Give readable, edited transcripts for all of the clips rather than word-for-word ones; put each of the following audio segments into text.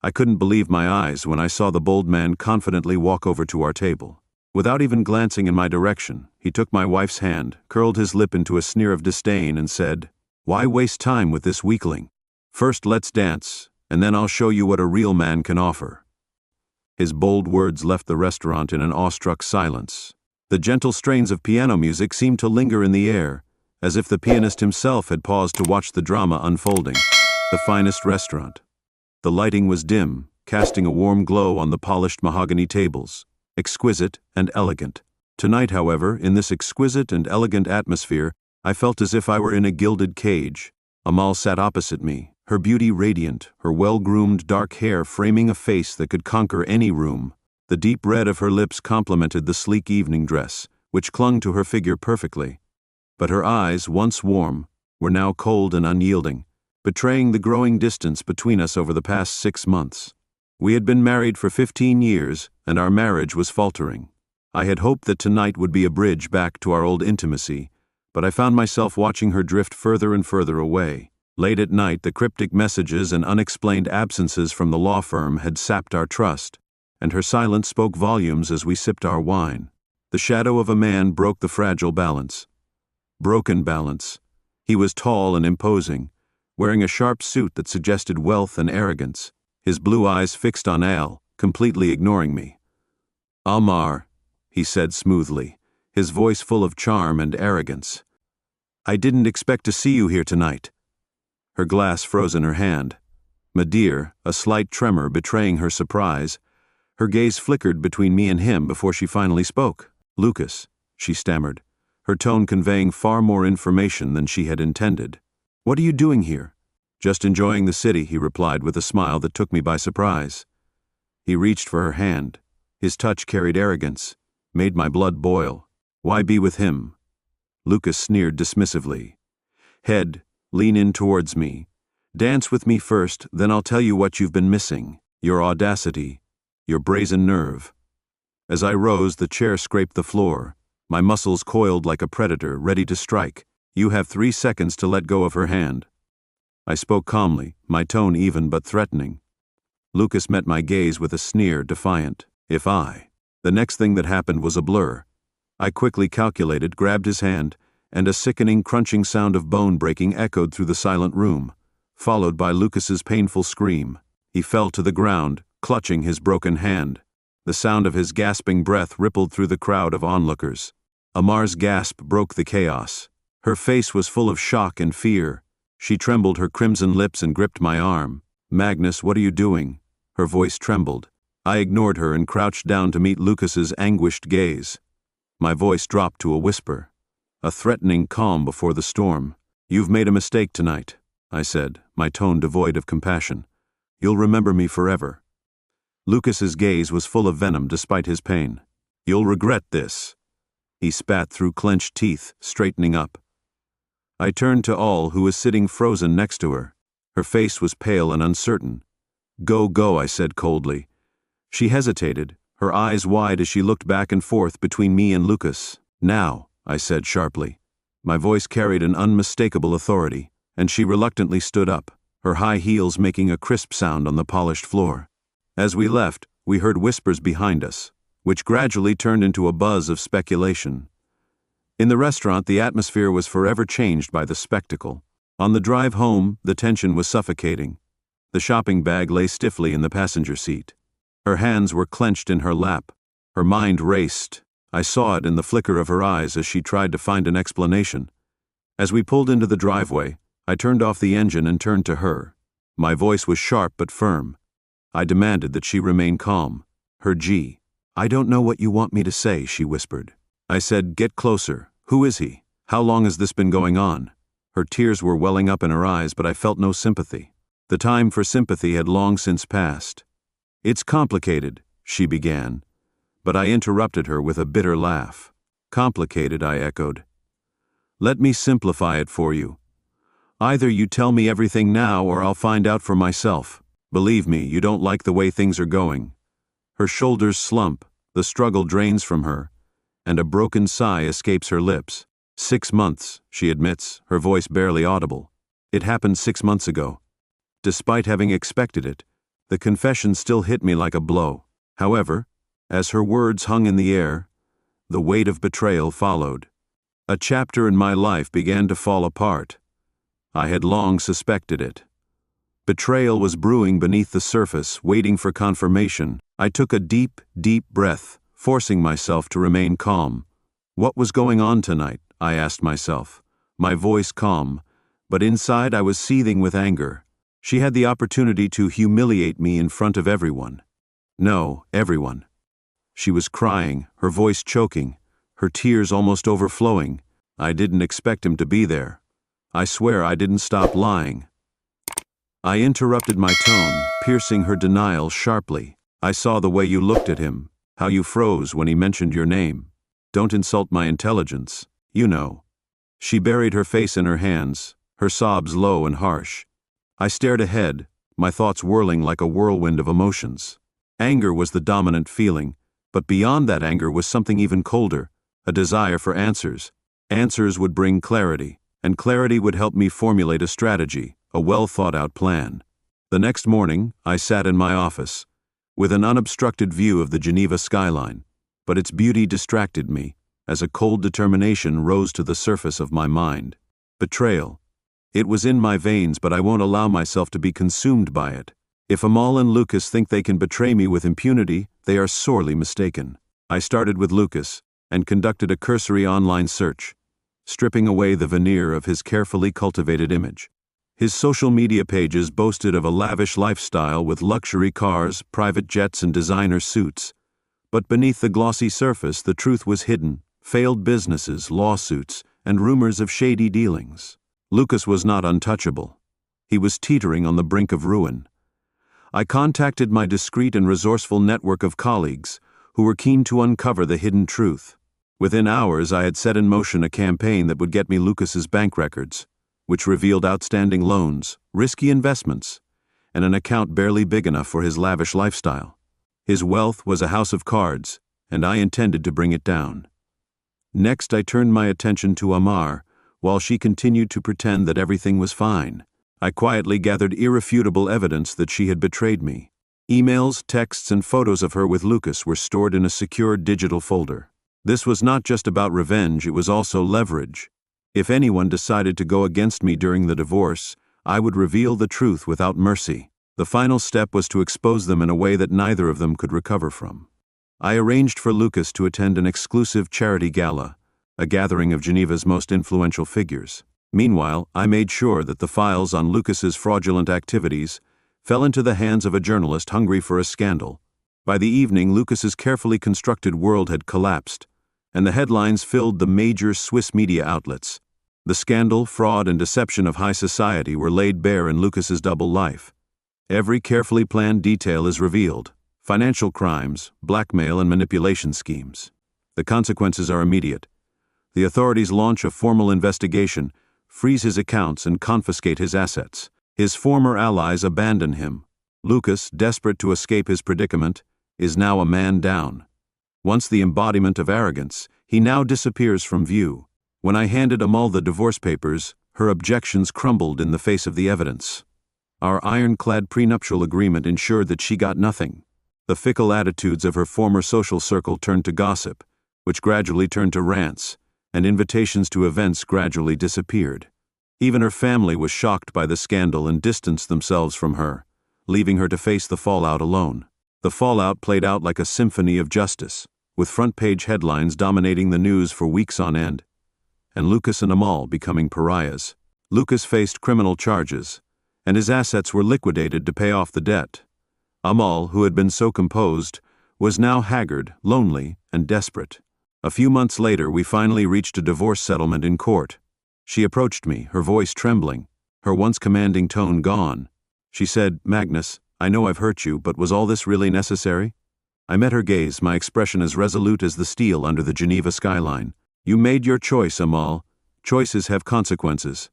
I couldn't believe my eyes when I saw the bold man confidently walk over to our table. Without even glancing in my direction, he took my wife's hand, curled his lip into a sneer of disdain, and said, "Why waste time with this weakling? First let's dance, and then I'll show you what a real man can offer." His bold words left the restaurant in an awestruck silence. The gentle strains of piano music seemed to linger in the air, as if the pianist himself had paused to watch the drama unfolding. The finest restaurant. The lighting was dim, casting a warm glow on the polished mahogany tables, exquisite and elegant. Tonight, however, in this exquisite and elegant atmosphere, I felt as if I were in a gilded cage. Amal sat opposite me, her beauty radiant, her well-groomed dark hair framing a face that could conquer any room. The deep red of her lips complemented the sleek evening dress, which clung to her figure perfectly. But her eyes, once warm, were now cold and unyielding, betraying the growing distance between us over the past 6 months. We had been married for 15 years, and our marriage was faltering. I had hoped that tonight would be a bridge back to our old intimacy, but I found myself watching her drift further and further away. Late at night, the cryptic messages and unexplained absences from the law firm had sapped our trust, and her silence spoke volumes as we sipped our wine. The shadow of a man broke the fragile balance. Broken balance. He was tall and imposing, wearing a sharp suit that suggested wealth and arrogance, his blue eyes fixed on Al, completely ignoring me. "Almar," he said smoothly, his voice full of charm and arrogance. "I didn't expect to see you here tonight." Her glass froze in her hand. Madeir, a slight tremor betraying her surprise, her gaze flickered between me and him before she finally spoke. "Lucas," she stammered, her tone conveying far more information than she had intended. "What are you doing here?" "Just enjoying the city," he replied with a smile that took me by surprise. He reached for her hand. His touch carried arrogance, made my blood boil. "Why be with him?" Lucas sneered dismissively. "Head, lean in towards me. Dance with me first, then I'll tell you what you've been missing. Your audacity, your brazen nerve." As I rose, the chair scraped the floor. My muscles coiled like a predator, ready to strike. "You have 3 seconds to let go of her hand." I spoke calmly, my tone even but threatening. Lucas met my gaze with a sneer, defiant. The next thing that happened was a blur. I quickly calculated, grabbed his hand, and a sickening crunching sound of bone breaking echoed through the silent room, followed by Lucas's painful scream. He fell to the ground, clutching his broken hand. The sound of his gasping breath rippled through the crowd of onlookers. Amar's gasp broke the chaos. Her face was full of shock and fear. She trembled her crimson lips and gripped my arm. "Magnus, what are you doing?" Her voice trembled. I ignored her and crouched down to meet Lucas's anguished gaze. My voice dropped to a whisper, a threatening calm before the storm. "You've made a mistake tonight," I said, my tone devoid of compassion. "You'll remember me forever." Lucas's gaze was full of venom despite his pain. "You'll regret this." He spat through clenched teeth, straightening up. I turned to Al, who was sitting frozen next to her. Her face was pale and uncertain. Go, I said coldly. She hesitated, her eyes wide as she looked back and forth between me and Lucas. "Now," I said sharply. My voice carried an unmistakable authority, and she reluctantly stood up, her high heels making a crisp sound on the polished floor. As we left, we heard whispers behind us, which gradually turned into a buzz of speculation. In the restaurant, the atmosphere was forever changed by the spectacle. On the drive home, the tension was suffocating. The shopping bag lay stiffly in the passenger seat. Her hands were clenched in her lap. Her mind raced. I saw it in the flicker of her eyes as she tried to find an explanation. As we pulled into the driveway, I turned off the engine and turned to her. My voice was sharp but firm. I demanded that she remain calm. Her G. "I don't know what you want me to say," she whispered. I said, "Get closer. Who is he? How long has this been going on?" Her tears were welling up in her eyes, but I felt no sympathy. The time for sympathy had long since passed. "It's complicated," she began, but I interrupted her with a bitter laugh. "Complicated," I echoed. "Let me simplify it for you. Either you tell me everything now or I'll find out for myself. Believe me, you don't like the way things are going." Her shoulders slump, the struggle drains from her, and a broken sigh escapes her lips. 6 months, she admits, her voice barely audible. "It happened 6 months ago. Despite having expected it, The confession still hit me like a blow. However, as her words hung in the air, the weight of betrayal followed. A chapter in my life began to fall apart. I had long suspected it. Betrayal was brewing beneath the surface, waiting for confirmation. I took a deep, deep breath, forcing myself to remain calm. What was going on tonight? I asked myself, my voice calm, but inside I was seething with anger. She had the opportunity to humiliate me in front of everyone. No, everyone. She was crying, her voice choking, her tears almost overflowing. I didn't expect him to be there. I swear I didn't stop lying. I interrupted my tone, piercing her denial sharply. I saw the way you looked at him, how you froze when he mentioned your name. Don't insult my intelligence, you know. She buried her face in her hands, her sobs low and harsh. I stared ahead, my thoughts whirling like a whirlwind of emotions. Anger was the dominant feeling, but beyond that anger was something even colder, a desire for answers. Answers would bring clarity, and clarity would help me formulate a strategy, a well-thought-out plan. The next morning, I sat in my office, with an unobstructed view of the Geneva skyline, but its beauty distracted me, as a cold determination rose to the surface of my mind. Betrayal. It was in my veins, but I won't allow myself to be consumed by it. If Amal and Lucas think they can betray me with impunity, they are sorely mistaken. I started with Lucas, and conducted a cursory online search, stripping away the veneer of his carefully cultivated image. His social media pages boasted of a lavish lifestyle with luxury cars, private jets, and designer suits. But beneath the glossy surface, the truth was hidden: failed businesses, lawsuits, and rumors of shady dealings. Lucas was not untouchable. He was teetering on the brink of ruin. I contacted my discreet and resourceful network of colleagues who were keen to uncover the hidden truth. Within hours, I had set in motion a campaign that would get me Lucas's bank records, which revealed outstanding loans, risky investments, and an account barely big enough for his lavish lifestyle. His wealth was a house of cards, and I intended to bring it down. Next, I turned my attention to Amar, while she continued to pretend that everything was fine. I quietly gathered irrefutable evidence that she had betrayed me. Emails, texts, and photos of her with Lucas were stored in a secure digital folder. This was not just about revenge, it was also leverage. If anyone decided to go against me during the divorce, I would reveal the truth without mercy. The final step was to expose them in a way that neither of them could recover from. I arranged for Lucas to attend an exclusive charity gala, a gathering of Geneva's most influential figures. Meanwhile, I made sure that the files on Lucas's fraudulent activities fell into the hands of a journalist hungry for a scandal. By the evening, Lucas's carefully constructed world had collapsed, and the headlines filled the major Swiss media outlets. The scandal, fraud, and deception of high society were laid bare in Lucas's double life. Every carefully planned detail is revealed: financial crimes, blackmail, and manipulation schemes. The consequences are immediate. The authorities launch a formal investigation, freeze his accounts, and confiscate his assets. His former allies abandon him. Lucas, desperate to escape his predicament, is now a man down. Once the embodiment of arrogance, he now disappears from view. When I handed Amal the divorce papers, her objections crumbled in the face of the evidence. Our ironclad prenuptial agreement ensured that she got nothing. The fickle attitudes of her former social circle turned to gossip, which gradually turned to rants, and invitations to events gradually disappeared. Even her family was shocked by the scandal and distanced themselves from her, leaving her to face the fallout alone. The fallout played out like a symphony of justice, with front-page headlines dominating the news for weeks on end, and Lucas and Amal becoming pariahs. Lucas faced criminal charges, and his assets were liquidated to pay off the debt. Amal, who had been so composed, was now haggard, lonely, and desperate. A few months later, we finally reached a divorce settlement in court. She approached me, her voice trembling, her once commanding tone gone. She said, "Magnus, I know I've hurt you, but was all this really necessary?" I met her gaze, my expression as resolute as the steel under the Geneva skyline. "You made your choice, Amal. Choices have consequences."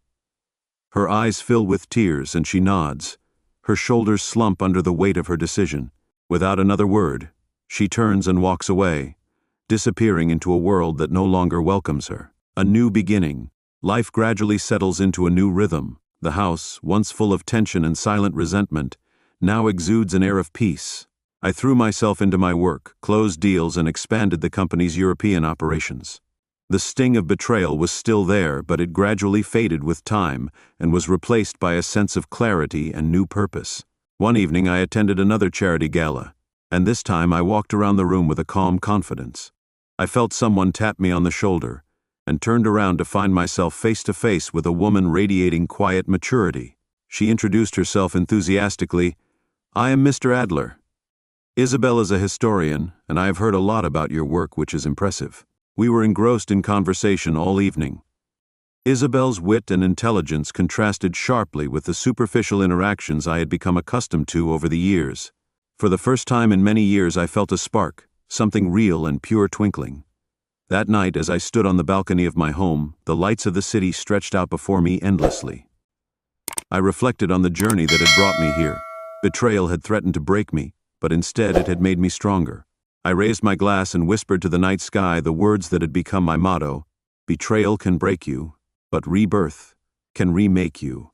Her eyes fill with tears, and she nods. Her shoulders slump under the weight of her decision. Without another word, she turns and walks away, disappearing into a world that no longer welcomes her. A new beginning. Life gradually settles into a new rhythm. The house, once full of tension and silent resentment, now exudes an air of peace. I threw myself into my work, closed deals, and expanded the company's European operations. The sting of betrayal was still there, but it gradually faded with time and was replaced by a sense of clarity and new purpose. One evening I attended another charity gala, and this time I walked around the room with a calm confidence. I felt someone tap me on the shoulder, and turned around to find myself face to face with a woman radiating quiet maturity. She introduced herself enthusiastically. "I am Mr. Adler. Isabel is a historian, and I have heard a lot about your work, which is impressive." We were engrossed in conversation all evening. Isabel's wit and intelligence contrasted sharply with the superficial interactions I had become accustomed to over the years. For the first time in many years I felt a spark, something real and pure twinkling. That night, as I stood on the balcony of my home, the lights of the city stretched out before me endlessly. I reflected on the journey that had brought me here. Betrayal had threatened to break me, but instead it had made me stronger. I raised my glass and whispered to the night sky the words that had become my motto: "Betrayal can break you, but rebirth can remake you."